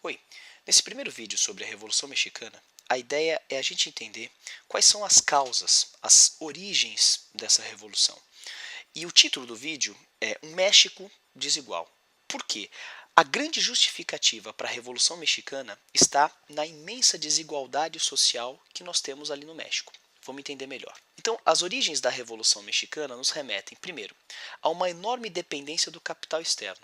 Oi, nesse primeiro vídeo sobre a Revolução Mexicana, a ideia é a gente entender quais são as causas, as origens dessa revolução. E o título do vídeo é Um México Desigual. Por quê? A grande justificativa para a Revolução Mexicana está na imensa desigualdade social que nós temos ali no México. Vamos entender melhor. Então, as origens da Revolução Mexicana nos remetem, primeiro, a uma enorme dependência do capital externo.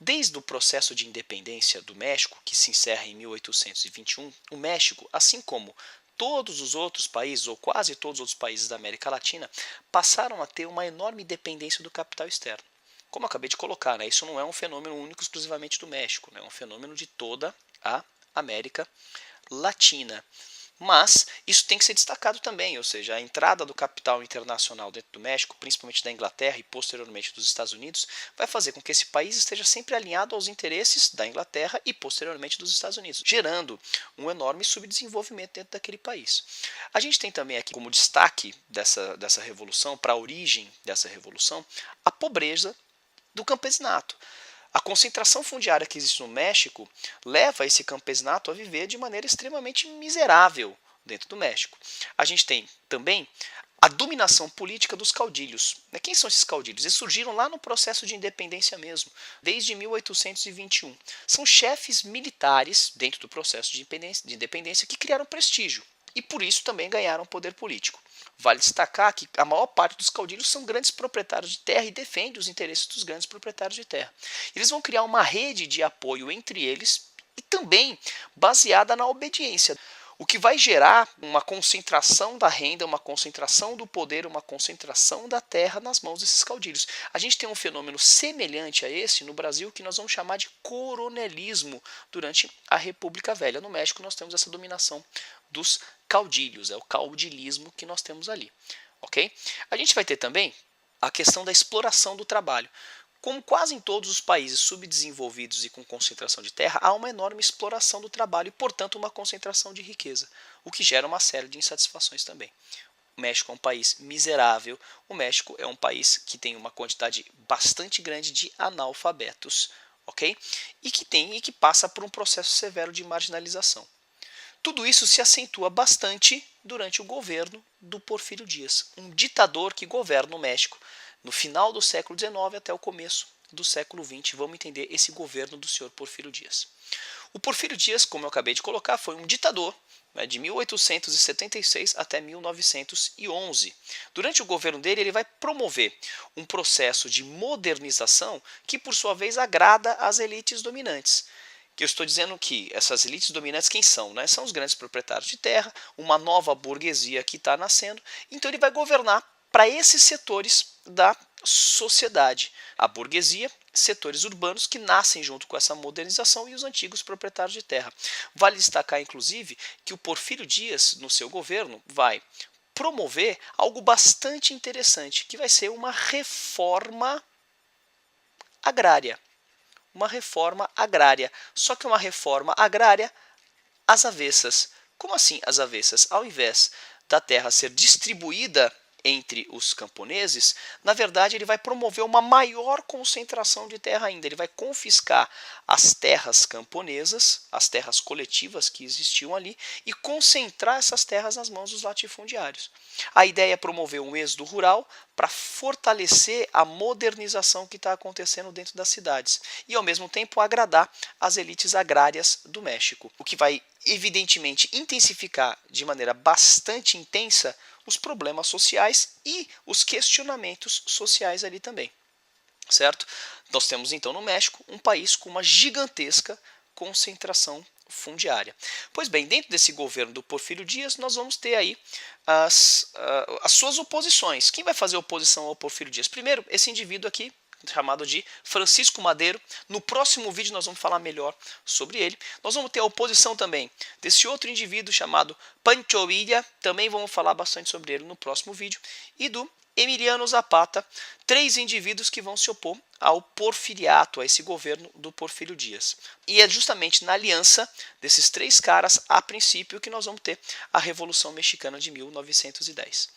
Desde o processo de independência do México, que se encerra em 1821, o México, assim como todos os outros países, ou quase todos os outros países da América Latina, passaram a ter uma enorme dependência do capital externo. Como eu acabei de colocar, isso não é um fenômeno único exclusivamente do México, é um fenômeno de toda a América Latina. Mas isso tem que ser destacado também, ou seja, a entrada do capital internacional dentro do México, principalmente da Inglaterra e posteriormente dos Estados Unidos, vai fazer com que esse país esteja sempre alinhado aos interesses da Inglaterra e posteriormente dos Estados Unidos, gerando um enorme subdesenvolvimento dentro daquele país. A gente tem também aqui como destaque dessa revolução, para a origem dessa revolução, a pobreza do campesinato. A concentração fundiária que existe no México leva esse campesinato a viver de maneira extremamente miserável dentro do México. A gente tem também a dominação política dos caudilhos. Quem são esses caudilhos? Eles surgiram lá no processo de independência mesmo, desde 1821. São chefes militares dentro do processo de independência que criaram prestígio e por isso também ganharam poder político. Vale destacar que a maior parte dos caudilhos são grandes proprietários de terra e defendem os interesses dos grandes proprietários de terra. Eles vão criar uma rede de apoio entre eles e também baseada na obediência, o que vai gerar uma concentração da renda, uma concentração do poder, uma concentração da terra nas mãos desses caudilhos. A gente tem um fenômeno semelhante a esse no Brasil que nós vamos chamar de coronelismo durante a República Velha. No México nós temos essa dominação dos caudilhos, é o caudilismo que nós temos ali, ok? A gente vai ter também a questão da exploração do trabalho. Como quase em todos os países subdesenvolvidos e com concentração de terra, há uma enorme exploração do trabalho e, portanto, uma concentração de riqueza, o que gera uma série de insatisfações também. O México é um país miserável, o México é um país que tem uma quantidade bastante grande de analfabetos, ok? E que passa por um processo severo de marginalização. Tudo isso se acentua bastante durante o governo do Porfírio Dias, um ditador que governa o México no final do século XIX até o começo do século XX. Vamos entender esse governo do senhor Porfírio Dias. O Porfírio Dias, como eu acabei de colocar, foi um ditador de 1876 até 1911. Durante o governo dele, ele vai promover um processo de modernização que, por sua vez, agrada às elites dominantes. Que eu estou dizendo que essas elites dominantes quem são? São os grandes proprietários de terra, uma nova burguesia que está nascendo, então ele vai governar para esses setores da sociedade. A burguesia, setores urbanos que nascem junto com essa modernização e os antigos proprietários de terra. Vale destacar, inclusive, que o Porfírio Dias, no seu governo, vai promover algo bastante interessante, que vai ser uma reforma agrária. Uma reforma agrária, só que uma reforma agrária às avessas. Como assim às avessas? Ao invés da terra ser distribuída entre os camponeses, na verdade ele vai promover uma maior concentração de terra ainda. Ele vai confiscar as terras camponesas, as terras coletivas que existiam ali, e concentrar essas terras nas mãos dos latifundiários. A ideia é promover um êxodo rural para fortalecer a modernização que está acontecendo dentro das cidades e, ao mesmo tempo, agradar as elites agrárias do México, o que vai, evidentemente, intensificar de maneira bastante intensa os problemas sociais e os questionamentos sociais ali também, certo? Nós temos então no México um país com uma gigantesca concentração fundiária. Pois bem, dentro desse governo do Porfírio Dias, nós vamos ter aí as suas oposições. Quem vai fazer oposição ao Porfírio Dias? Primeiro, esse indivíduo aqui, chamado de Francisco Madero. No próximo vídeo nós vamos falar melhor sobre ele. Nós vamos ter a oposição também desse outro indivíduo chamado Pancho Villa, também vamos falar bastante sobre ele no próximo vídeo, e do Emiliano Zapata, três indivíduos que vão se opor ao porfiriato, a esse governo do Porfírio Dias. E é justamente na aliança desses três caras, a princípio, que nós vamos ter a Revolução Mexicana de 1910.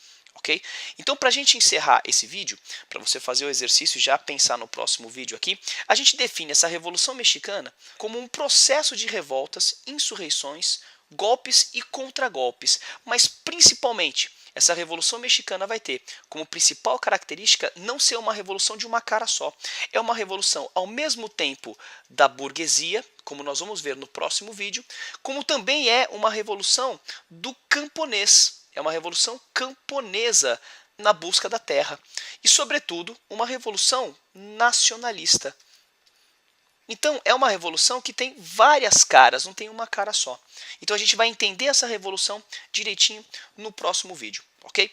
ok? Então, para a gente encerrar esse vídeo, para você fazer o exercício e já pensar no próximo vídeo aqui, a gente define essa Revolução Mexicana como um processo de revoltas, insurreições, golpes e contragolpes, mas principalmente essa Revolução Mexicana vai ter como principal característica não ser uma revolução de uma cara só. É uma revolução ao mesmo tempo da burguesia, como nós vamos ver no próximo vídeo, como também é uma revolução do camponês. É uma revolução camponesa na busca da terra. E, sobretudo, uma revolução nacionalista. Então, é uma revolução que tem várias caras, não tem uma cara só. Então, a gente vai entender essa revolução direitinho no próximo vídeo, ok?